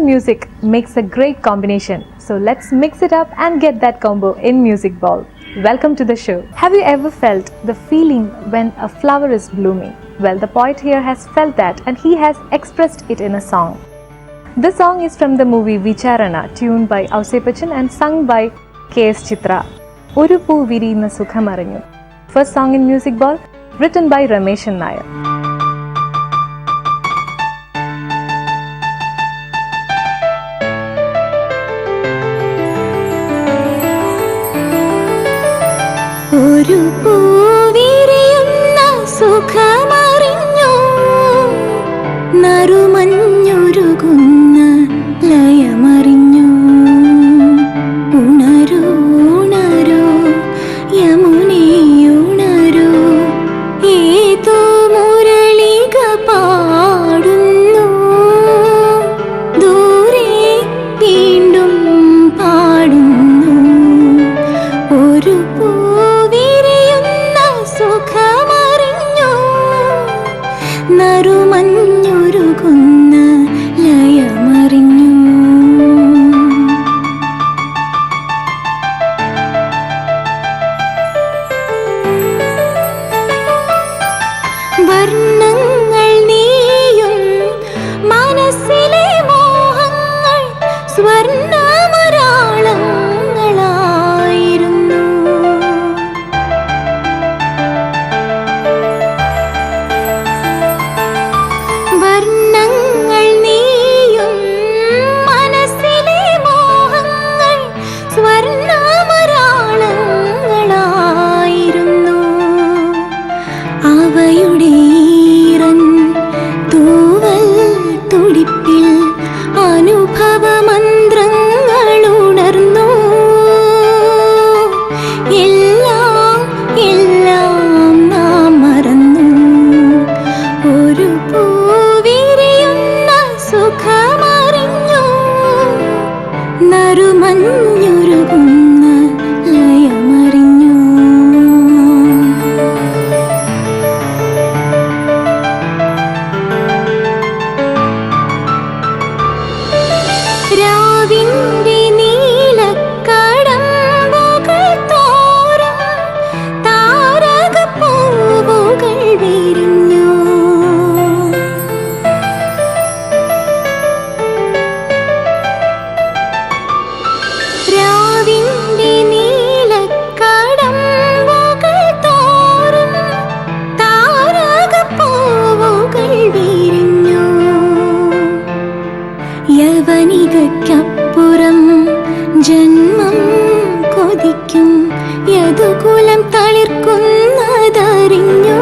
and music makes a great combination. So let's mix it up and get that combo in Music Ball. Welcome to the show. Have you ever felt the feeling when a flower is blooming? Well, the poet here has felt that and he has expressed it in a song. This song is from the movie Vicharana, tuned by Ausepachan and sung by K.S. Chitra. Oru poo viriyunna sukhamariñu. First song in Music Ball, written by Rameshan Nair. ഒരു പൂവിരിയുന്ന സുഖമറിഞ്ഞു, നറുമഞ്ഞൊരുകുന്ന ലയമറിഞ്ഞു. ഉണരൂ ഉണരൂ യമുനേ ഉണരൂ, ഏതോ മുരളിക പാടുന്നു, ദൂരെ വീണ്ടും പാടുന്നു. ഒരു സുഖമറിഞ്ഞു, നറുമഞ്ഞൊരുകുന്ന ലയമറിഞ്ഞു. വർണ്ണങ്ങൾ നീയും മനസ്സിലെ മോഹങ്ങൾ സ്വർണ്ണമരാളങ്ങളായിരുന്നു. വർണ്ണങ്ങൾ നീയും മനസ്സിലെ മോഹങ്ങൾ സ്വർണ്ണമരാളങ്ങളായിരുന്നു. അവയുടെ ഈറൻ തൂവൽ തുടിപ്പിൽ അനുഭവമന്ത്രങ്ങൾ ഉണർന്നു. എല്ലാം എല്ലാം നാം മറന്നു. ഒരു പൂവിരിയുന്ന സുഖമറിഞ്ഞു, നറുമഞ്ഞൊരുകുന്ന ലയമറിഞ്ഞു. രാവിന്റെ നീലക്കടമ്പുകൾ തോറും താരകപ്പൂവുകൾ വിരിഞ്ഞു. രാവിന്റെ നീലക്കടമ്പുകൾ തോറും താരകപ്പൂവുകൾ വിരിഞ്ഞു. യവനികയ്ക്കപ്പുറം ജന്മം കൊതിക്കും യദുകുലം തളിർക്കുന്നതറിഞ്ഞു.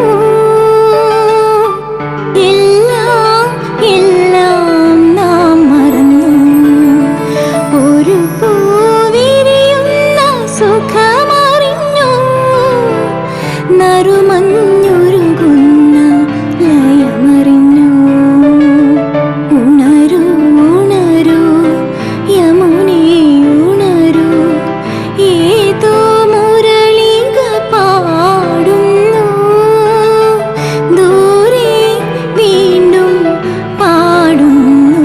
എല്ലാം എല്ലാം നാം മറന്നു. ഒരു പൂവിരിയുന്ന സുഖമറിഞ്ഞു, നറുമഞ്ഞൊരുകുന്ന ലയമറിഞ്ഞു. ഉണരൂ ഉണരൂ യമുനേ ഉണരൂ, ഏതോ മുരളിക പാടുന്നു, ദൂരെ വീണ്ടും പാടുന്നു.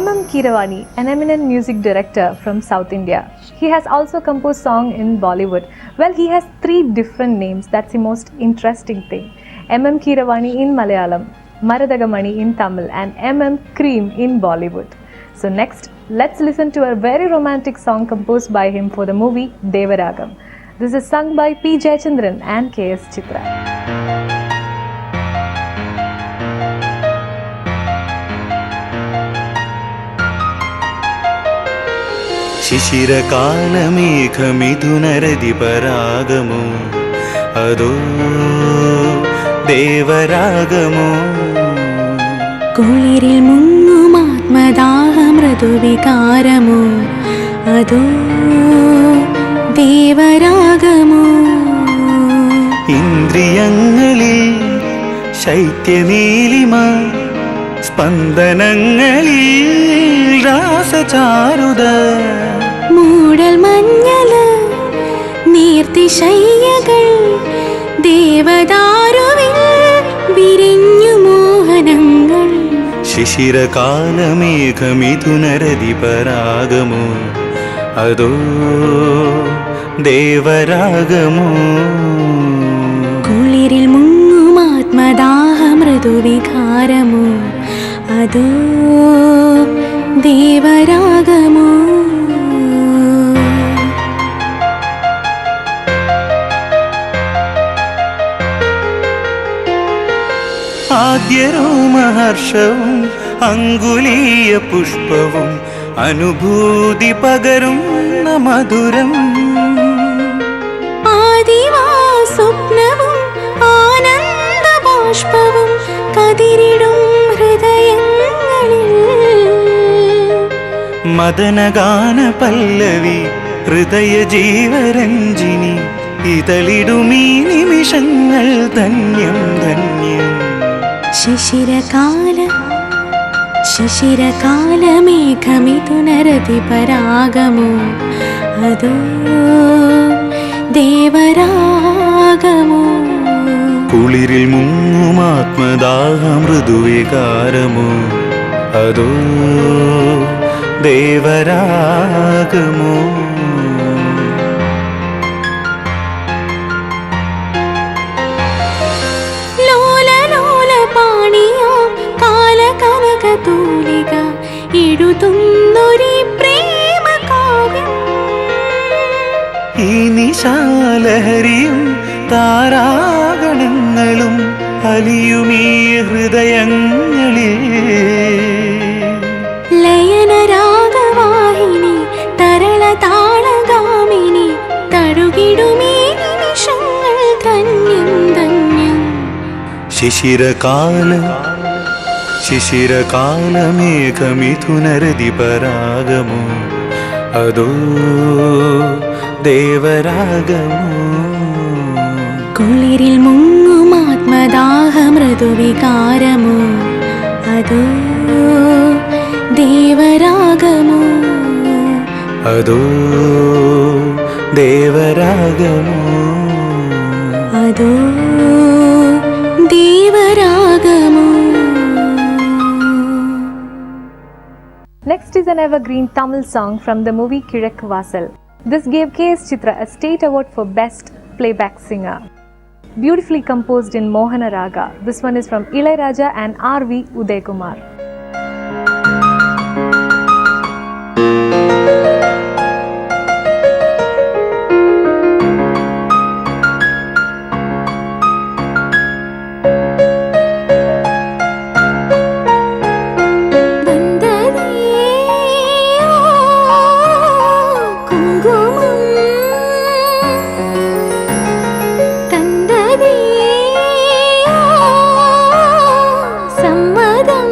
M.M. Keeravani, an eminent music director from South India. He has also composed songs in Bollywood. Well, he has 3 different names. That's the most interesting thing. M.M. Keeravani in Malayalam, Maradagamani in Tamil, and M.M. Cream in Bollywood. So next, let's listen to a very romantic song composed by him for the movie Devaragam. This is sung by P. Jayachandran and K.S. Chitra. ശിശിരകാലമേഘമിഥുനരതിപരാഗമോ അതോ ദേവരാഗമോ? കുളിരിൽ മുങ്ങും ആത്മദാഹ മൃദുവികാരമോ അതോ ദേവരാഗമോ? ഇന്ദ്രിയങ്ങളിൽ ശൈത്യനീലിമ, സ്പന്ദനങ്ങളിൽ രാസചാരുത, മൂടൽ മഞ്ഞള് നീർത്തിശയ്യകൾ ദേവദാരുവിൽ വിരിഞ്ഞു മോഹനങ്ങൾ. ശിശിരകാലമേഘമിഥുനരതിപരാഗമോ അതോ ദേവരാഗമോ കുളിരിൽ മുങ്ങും ആത്മദാഹ മൃദുവികാരമോ അതോ ദേവരാഗമോ ആദ്യരോമഹർഷവും അങ്കുലീയ പുഷ്പവും അനുഭൂതി പകരുന്ന മധുരം ആദിവാ സ്വപ്നവും ആനന്ദ ബാഷ്പവും കതിരിടും ഹൃദയങ്ങളിൽ മദനഗാന പല്ലവി ഹൃദയ ജീവരഞ്ജിനി ഇതളിടുമീ നിമിഷങ്ങൾ ധന്യം ധന്യം ശിശിരകാലമേഘമിഥുനരതിപരാഗമോ അതോ ദേവരാഗമോ കുളിരിൽ മുങ്ങും ആത്മദാഹ മൃദുവികാരമോ അതോ ദേവരാഗമോ തൂലിക എഴുതുന്നൊരു പ്രേമകാവ്യം ഈ നിശാലഹരിയും താരാഗണങ്ങളും അലിയുമീ ഹൃദയങ്ങളിൽ ലയനരാഗവാഹിനി തരളതാളഗാമിനി തഴുകിടുമീ നിമിഷങ്ങൾ ധന്യം ധന്യം ശിശിരകാലമേഘമിഥുനരതിപരാഗമോ അതോ ദേവരാഗമോ കുളിരിൽ മുങ്ങും ആത്മദാഹ മൃദുവികാരമോ അതോ ദേവരാഗമോ അതോ ദേവരാഗമോ അതോ ദേവരാഗമോ. Next is an evergreen Tamil song from the movie Kizhakku Vaasal. This gave K.S. Chitra a state award for Best Playback Singer. Beautifully composed in Mohana Raga. This one is from Ilayaraja and R.V. Udayakumar. സമ്മതം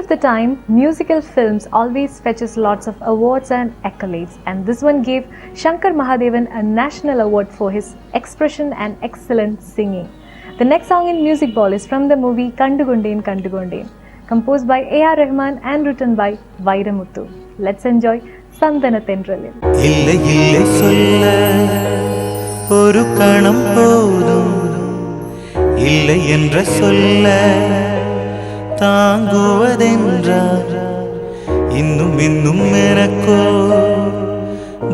of the time, musical films always fetches lots of awards and accolades, and this one gave Shankar Mahadevan a national award for his expression and excellent singing. The next song in Music Ball is from the movie Kandugondain Kandugondain, composed by A.R. Rahman and written by Vairamuthu. Let's enjoy Sandana Tendralil. இல்லை இல்லை சொல்ல ஒரு கணம் போதும், இல்லை என்ற சொல்ல தாங்குவதென்றார் இன்னும் இன்னும் எனக்கோ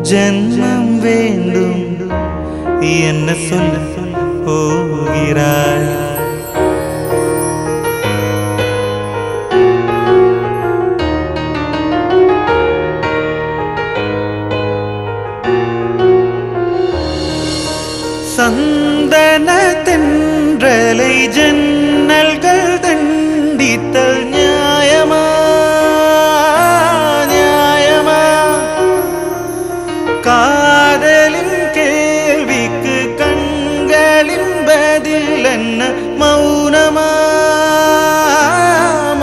ஜென்மம் வேண்டும், என்ன சொல்ல போகிறாய்? சந்தன தென்றலை ஜன்னல்கள் தண்டித்தல் நியாயமா நியாயமா? காதலின் கேள்விக்கு கண்களின் பதில் என்ன? மௌனமா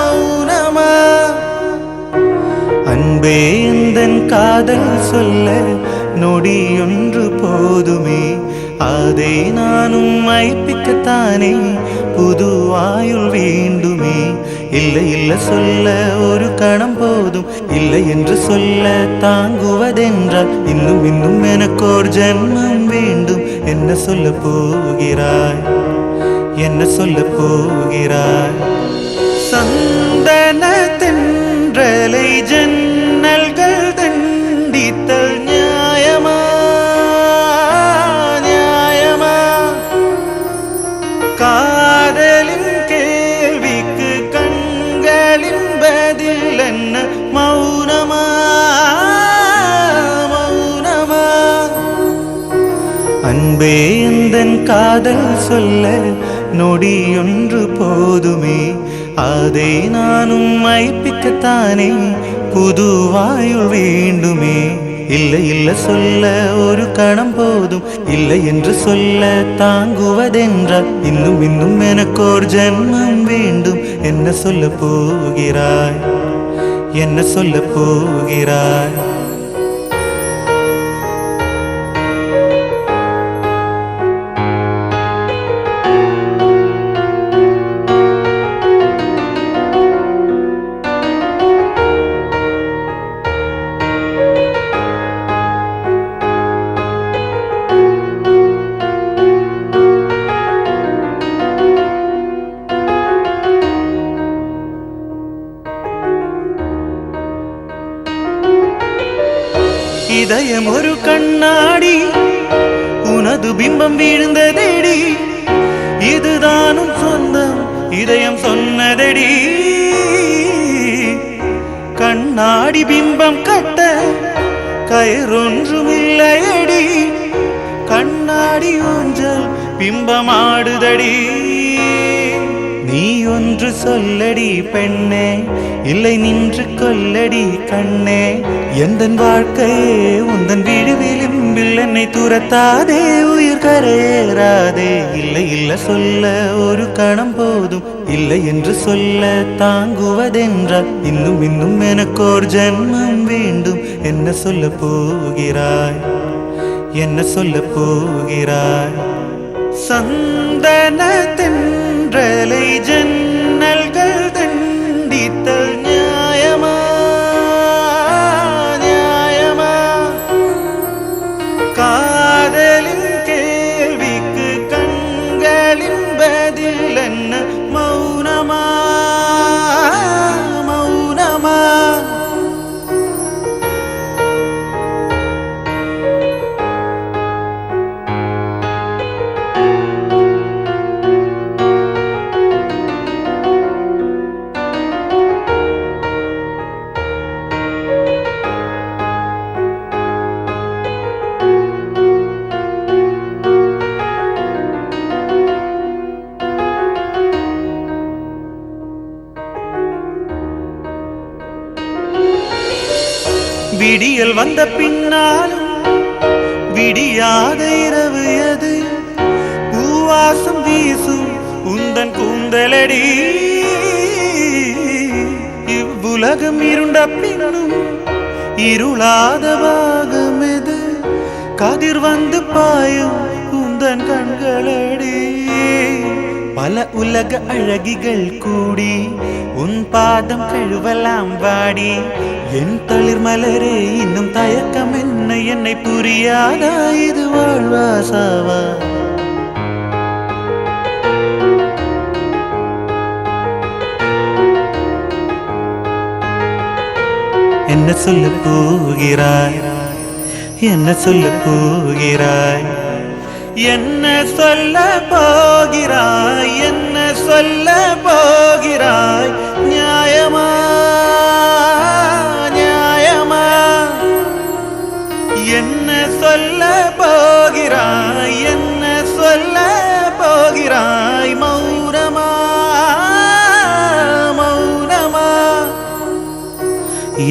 மௌனமா? அன்பே எந்தன் காதல் சொல்ல நொடியொன்று போதுமே, அதை நானும் மைப்பிக்கத்தானே புது ஆயுள் வேண்டுமே. இல்லை இல்லை சொல்ல ஒரு கணம் போதும், இல்லை என்று சொல்ல தாங்குவதென்றால் இன்னும் இன்னும் எனக்கோர் ஜென்மம் வேண்டும், என்ன சொல்ல போகிறாய்? என்ன சொல்ல போகிறாய்? சந்தன தென்றலை ஜன்னல்கள் தண்டித்தல் நியாயமா நியாயமா? காதலின் கேள்விக்கு கண்களின் பதில் என்ன? மௌனமா மௌனமா? அன்பே எந்தன் காதல் சொல்ல நொடியொன்று போதுமே, அதை நானும் மைப்பிக்கத்தானே புது ஆயுள் வேண்டுமே. இல்லை இல்லை சொல்ல ஒரு கணம் போதும், இல்லை என்று சொல்ல தாங்குவதென்றால் இன்னும் இன்னும் எனக்கோர் ஜென்மம் வேண்டும், என்ன சொல்ல போகிறாய்? என்ன சொல்ல போகிறாய்? இதயம் ஒரு கண்ணாடி, உனது பிம்பம் வீழ்ந்ததடி, இதுதானும் சொந்தம் இதயம் சொன்னதடி. கண்ணாடி பிம்பம் கட்ட கயிறொன்றுமில்லையடி, கண்ணாடி ஊஞ்சல் பிம்பமாடுதடி. நீ ஒன்று சொல்லடி பெண்ணே, இல்லை நின்று கொல்லடி கண்ணே. எந்தன் வாழ்க்கையே உந்தன் வீடு விளிம்பில் என்னை துரத்தாதே, உயிர் கரையேறாதே. இல்லை இல்லை சொல்ல ஒரு கணம் போதும், இல்லை என்று சொல்ல தாங்குவதென்றால் இன்னும் இன்னும் எனக்கோர் ஜென்மம் வேண்டும், என்ன சொல்ல போகிறாய்? என்ன சொல்ல போகிறாய்? சந்தன தென்றலை ஜன்னல்கள் தண்டித்தல் நியாயமா நியாயமா? காதலின் கேள்விக்கு கண்களின் பதில் என்ன? மௌனமா மௌனமா? விடியல் வந்த பின்னாலும் விடியாத இரவு எது? பூவாசம் வீசும் உந்தன் கூந்தலடி. உலகம் இருண்ட பின்னும் இருளாத பாகமெது கதிர் வந்து பாயும் உந்தன் கண்களடி பல உலக அழகிகள் கூடி உன் பாதம் கழுவலாம் வாடி என் தளிர் மலரே இன்னும் தயக்கம் என்ன என்னை புரியாதா இது வாழ்வாசாவா என்ன சொல்ல போகிறாய் என்ன சொல்ல போகிறாய் என்ன சொல்ல போகிறாய் என்ன சொல்ல போகிறாய் நியாயமா நியாயமா என்ன சொல்ல போகிறாய் என்ன சொல்ல போகிறாய் மௌனமா மௌனமா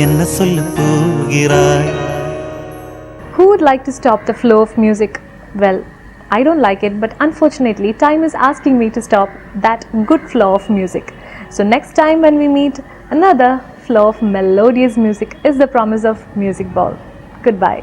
என்ன சொல்ல போகிறாய் Who would like to stop the flow of music? Well, I don't like it, but unfortunately time is asking me to stop that good flow of music. So next time when we meet, another flow of melodious music is the promise of Music Ball. Goodbye.